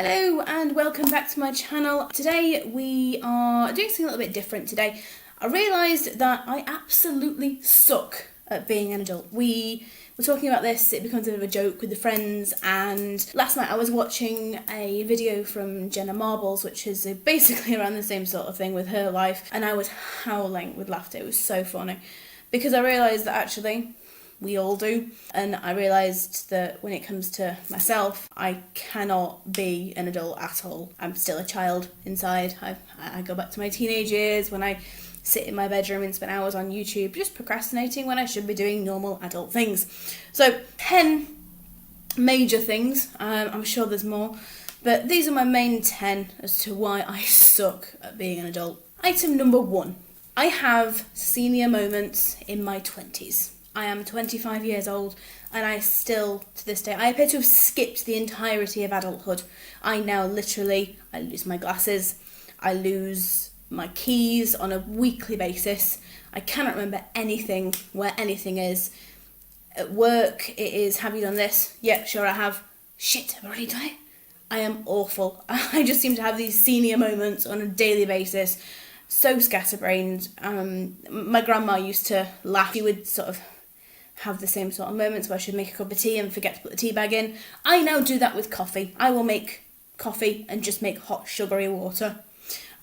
Hello and welcome back to my channel. Today we are doing something a little bit different today. I realised that I absolutely suck at being an adult. We were talking about this, it becomes a bit of a joke with the friends, and last night I was watching a video from Jenna Marbles, which is basically around the same sort of thing with her life, and I was howling with laughter. It was so funny because I realised that actually we all do, and I realised that when it comes to myself, I cannot be an adult at all. I'm still a child inside. I go back to my teenage years when I sit in my bedroom and spend hours on YouTube just procrastinating when I should be doing normal adult things. So 10 major things, I'm sure there's more, but these are my main 10 as to why I suck at being an adult. Item number 1, I have senior moments in my 20s. I am 25 years old and I still, to this day, I appear to have skipped the entirety of adulthood. I now literally, I lose my glasses, I lose my keys on a weekly basis. I cannot remember anything, where anything is. At work, it is, have you done this? Yep, sure I have. Shit, I've already done it. I am awful. I just seem to have these senior moments on a daily basis. So scatterbrained. My grandma used to laugh. She would sort of have the same sort of moments where she'd make a cup of tea and forget to put the tea bag in. I now do that with coffee. I will make coffee and just make hot sugary water.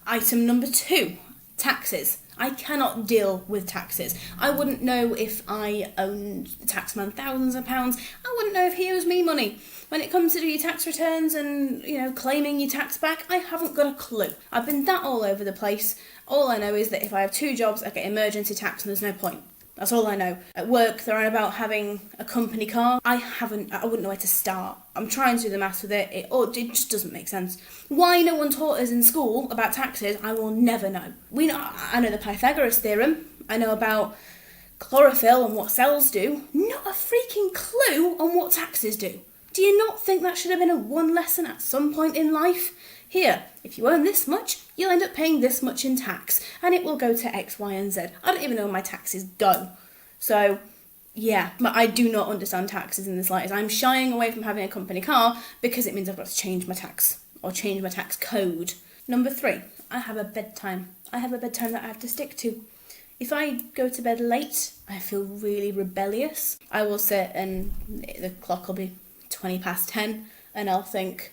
Item number 2, taxes. I cannot deal with taxes. I wouldn't know if I owned the taxman thousands of pounds. I wouldn't know if he owes me money. When it comes to do your tax returns and, claiming your tax back, I haven't got a clue. I've been that all over the place. All I know is that if I have 2 jobs, I get emergency tax and there's no point. That's all I know. At work, they're on about having a company car. I wouldn't know where to start. I'm trying to do the maths with it. It just doesn't make sense. Why no one taught us in school about taxes, I will never know. I know the Pythagoras theorem. I know about chlorophyll and what cells do. Not a freaking clue on what taxes do. Do you not think that should have been a 1 lesson at some point in life? Here, if you earn this much, you'll end up paying this much in tax, and it will go to X, Y, and Z. I don't even know where my taxes go. So, yeah, but I do not understand taxes in the slightest. I'm shying away from having a company car because it means I've got to change my tax, or change my tax code. Number 3, I have a bedtime. I have a bedtime that I have to stick to. If I go to bed late, I feel really rebellious. I will sit and the clock will be 20 past 10, and I'll think,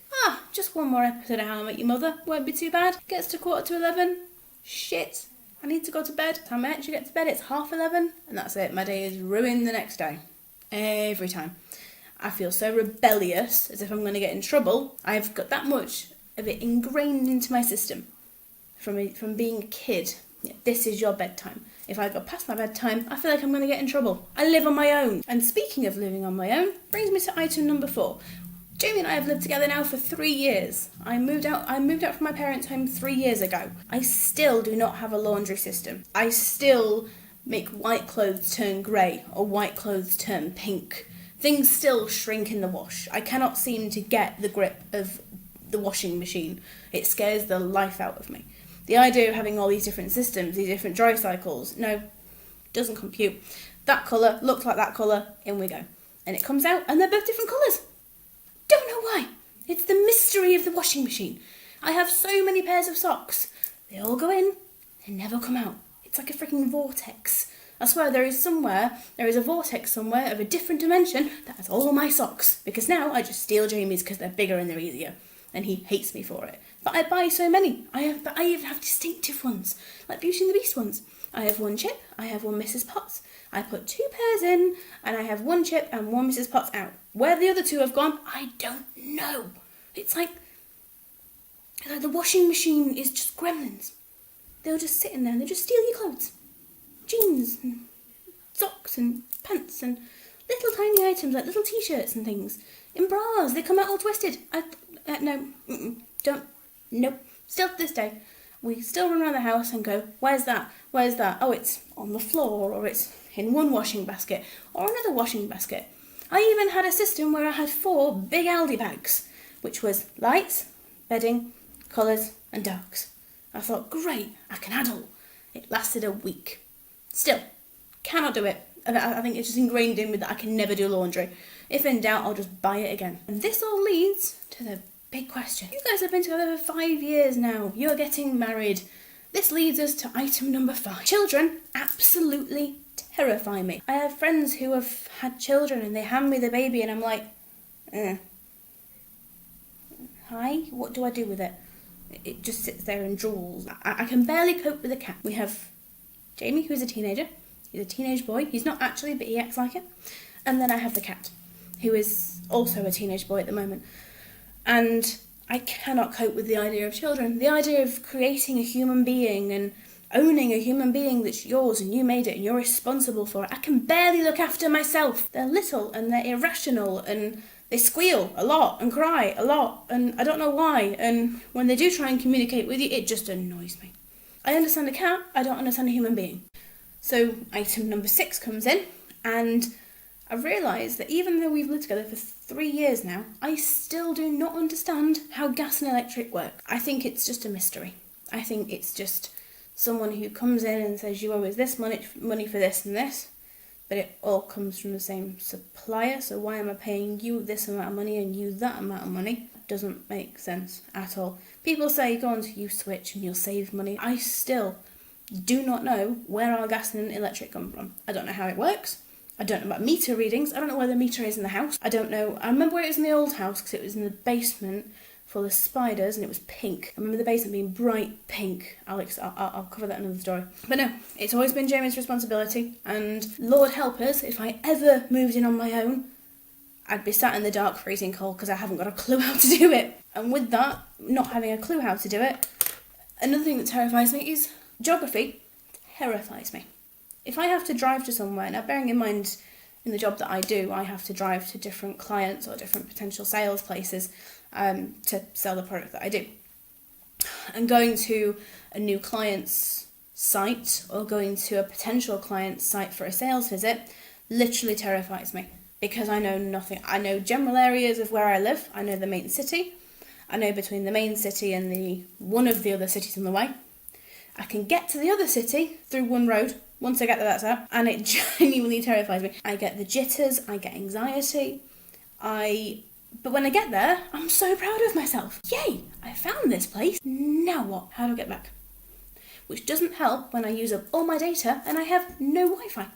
just one more episode of How I Met Your Mother, won't be too bad. Gets to 11:15, shit, I need to go to bed. Time I actually get to bed, it's 11:30, and that's it. My day is ruined the next day. Every time. I feel so rebellious, as if I'm going to get in trouble. I've got that much of it ingrained into my system from being a kid. Yeah, this is your bedtime. If I go past my bedtime, I feel like I'm going to get in trouble. I live on my own. And speaking of living on my own, brings me to item number 4. Jamie and I have lived together now for 3 years. I moved out from my parents' home 3 years ago. I still do not have a laundry system. I still make white clothes turn grey or white clothes turn pink. Things still shrink in the wash. I cannot seem to get the grip of the washing machine. It scares the life out of me. The idea of having all these different systems, these different dry cycles, no, doesn't compute. That colour looks like that colour, in we go. And it comes out and they're both different colours. Don't know why. It's the mystery of the washing machine. I have so many pairs of socks. They all go in, they never come out. It's like a freaking vortex. I swear there is a vortex somewhere of a different dimension that has all my socks. Because now I just steal Jamie's because they're bigger and they're easier. And he hates me for it. But I buy so many. I even have distinctive ones, like Beauty and the Beast ones. I have 1 Chip, I have 1 Mrs. Potts. I put 2 pairs in, and I have 1 Chip and 1 Mrs. Potts out. Where the other 2 have gone, I don't know. It's like the washing machine is just gremlins. They'll just sit in there and they'll just steal your clothes. Jeans and socks and pants and little tiny items like little t-shirts and things. In bras, they come out all twisted. Nope. Still to this day, we still run around the house and go, where's that? Where's that? Oh, it's on the floor, or it's in one washing basket, or another washing basket. I even had a system where I had 4 big Aldi bags, which was lights, bedding, colours and darks. I thought, great, I can handle. It lasted a week. Still, cannot do it. I think it's just ingrained in me that I can never do laundry. If in doubt, I'll just buy it again. And this all leads to the big question. You guys have been together for 5 years now. You're getting married. This leads us to item number 5. Children absolutely terrify me. I have friends who have had children and they hand me the baby and I'm like, hi, what do I do with it? It just sits there and drools. I can barely cope with a cat. We have Jamie, who's a teenager. He's a teenage boy. He's not actually, but he acts like it. And then I have the cat, who is also a teenage boy at the moment. And I cannot cope with the idea of children. The idea of creating a human being and owning a human being that's yours and you made it and you're responsible for it. I can barely look after myself. They're little and they're irrational and they squeal a lot and cry a lot and I don't know why. And when they do try and communicate with you, it just annoys me. I understand a cat, I don't understand a human being. So item number 6 comes in and I've realised that even though we've lived together for 3 years now, I still do not understand how gas and electric work. I think it's just a mystery. I think it's just someone who comes in and says you owe us this money for this and this, but it all comes from the same supplier, so why am I paying you this amount of money and you that amount of money? It doesn't make sense at all. People say go on to Uswitch and you'll save money. I still do not know where our gas and electric come from. I don't know how it works. I don't know about meter readings. I don't know where the meter is in the house. I don't know. I remember where it was in the old house because it was in the basement full of spiders and it was pink. I remember the basement being bright pink. I'll cover that in another story. But no, it's always been Jamie's responsibility and Lord help us, if I ever moved in on my own, I'd be sat in the dark freezing cold because I haven't got a clue how to do it. And with that, not having a clue how to do it, another thing that terrifies me is geography terrifies me. If I have to drive to somewhere, now bearing in mind in the job that I do, I have to drive to different clients or different potential sales places to sell the product that I do. And going to a new client's site or going to a potential client's site for a sales visit literally terrifies me because I know nothing. I know general areas of where I live. I know the main city. I know between the main city and one of the other cities on the way. I can get to the other city through one road once I get to that side, and it genuinely terrifies me. I get the jitters, I get anxiety, but when I get there, I'm so proud of myself. Yay, I found this place. Now what? How do I get back? Which doesn't help when I use up all my data and I have no Wi-Fi.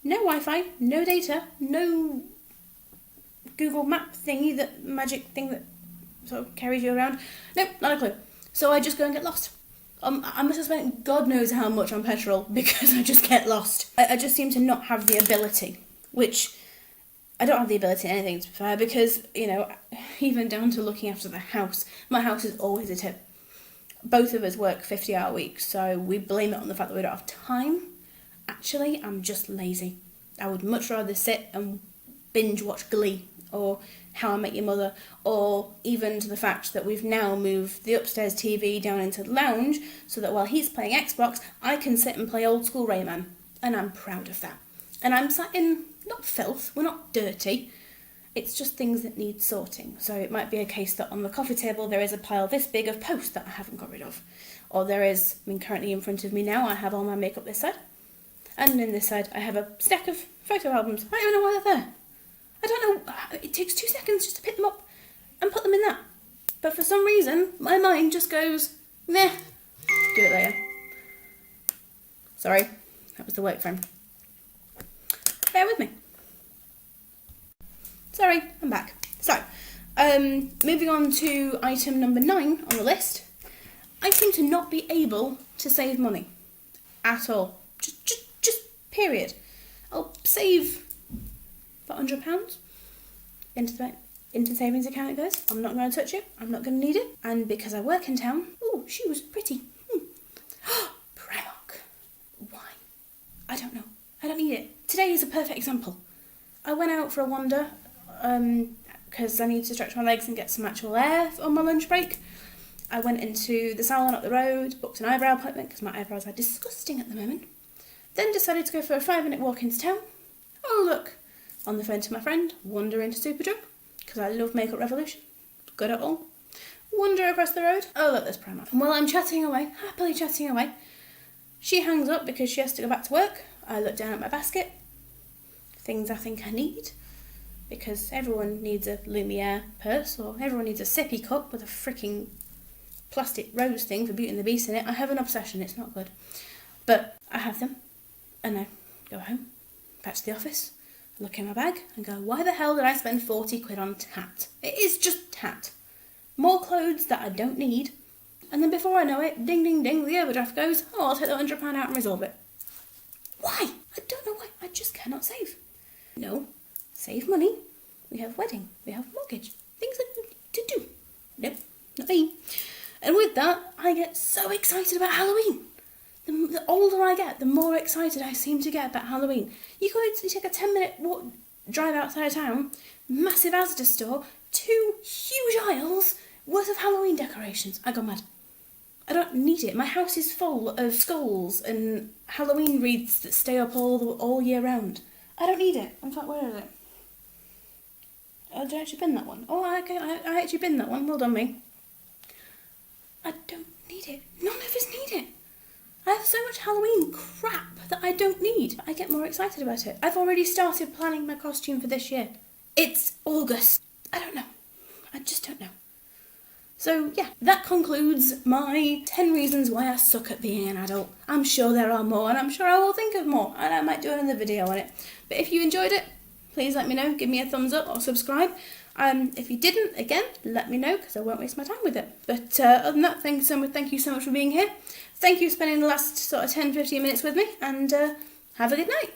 No Wi-Fi, no data, no Google Map thingy, that magic thing that sort of carries you around. Nope, not a clue. So I just go and get lost. I must have spent God knows how much on petrol because I just get lost. I just seem to not have the ability, which I don't have the ability in anything to be fair because, you know, even down to looking after the house. My house is always a tip. Both of us work 50-hour weeks, so we blame it on the fact that we don't have time. Actually, I'm just lazy. I would much rather sit and binge watch Glee or How I Met Your Mother, or even to the fact that we've now moved the upstairs TV down into the lounge so that while he's playing Xbox, I can sit and play old school Rayman. And I'm proud of that. And I'm sat in, not filth, we're not dirty, it's just things that need sorting. So it might be a case that on the coffee table there is a pile this big of posts that I haven't got rid of. Or there is, currently in front of me now, I have all my makeup this side. And in this side I have a stack of photo albums. I don't even know why they're there. I don't know, it takes 2 seconds just to pick them up and put them in that. But for some reason, my mind just goes, meh, do it later. Sorry, that was the work phone. Bear with me. Sorry, I'm back. So, moving on to item number 9 on the list. I seem to not be able to save money at all. Just period. I'll save about £100 into the savings account it goes. I'm not going to touch it. I'm not going to need it. And because I work in town, oh, shoes, pretty. Primark. Why? I don't know. I don't need it. Today is a perfect example. I went out for a wander because I need to stretch my legs and get some actual air on my lunch break. I went into the salon up the road, booked an eyebrow appointment because my eyebrows are disgusting at the moment. Then decided to go for a 5-minute walk into town. Oh look, on the phone to my friend, wander into Superdrug because I love Makeup Revolution. Good at all. Wander across the road. Oh look, there's Primark. And while I'm chatting away, happily chatting away, she hangs up because she has to go back to work. I look down at my basket. Things I think I need. because everyone needs a Lumiere purse, or everyone needs a sippy cup with a freaking plastic rose thing for Beauty and the Beast in it. I have an obsession, it's not good. But I have them, and I go home, back to the office, look in my bag and go, why the hell did I spend 40 quid on tat? It is just tat. More clothes that I don't need. And then before I know it, ding, ding, ding, the overdraft goes, oh, I'll take the £100 out and resolve it. Why? I don't know why. I just cannot save. No. Save money. We have wedding. We have mortgage. Things that we need to do. Nope. Not me. And with that, I get so excited about Halloween. The older I get, the more excited I seem to get about Halloween. You take a 10-minute drive outside of town, massive Asda store, 2 huge aisles worth of Halloween decorations. I go mad. I don't need it. My house is full of skulls and Halloween wreaths that stay up all year round. I don't need it. In fact, where is it? Oh, did I actually bin that one? Oh, okay, I actually binned that one. Well done, me. I don't need it. None of us need it. I have so much Halloween crap that I don't need. I get more excited about it. I've already started planning my costume for this year. It's August. I don't know. I just don't know. So yeah, that concludes my 10 reasons why I suck at being an adult. I'm sure there are more, and I'm sure I will think of more, and I might do another video on it. But if you enjoyed it, please let me know. Give me a thumbs up or subscribe. If you didn't, again, let me know, because I won't waste my time with it. But other than that, thank you so much for being here. Thank you for spending the last sort of 10-15 minutes with me, and have a good night.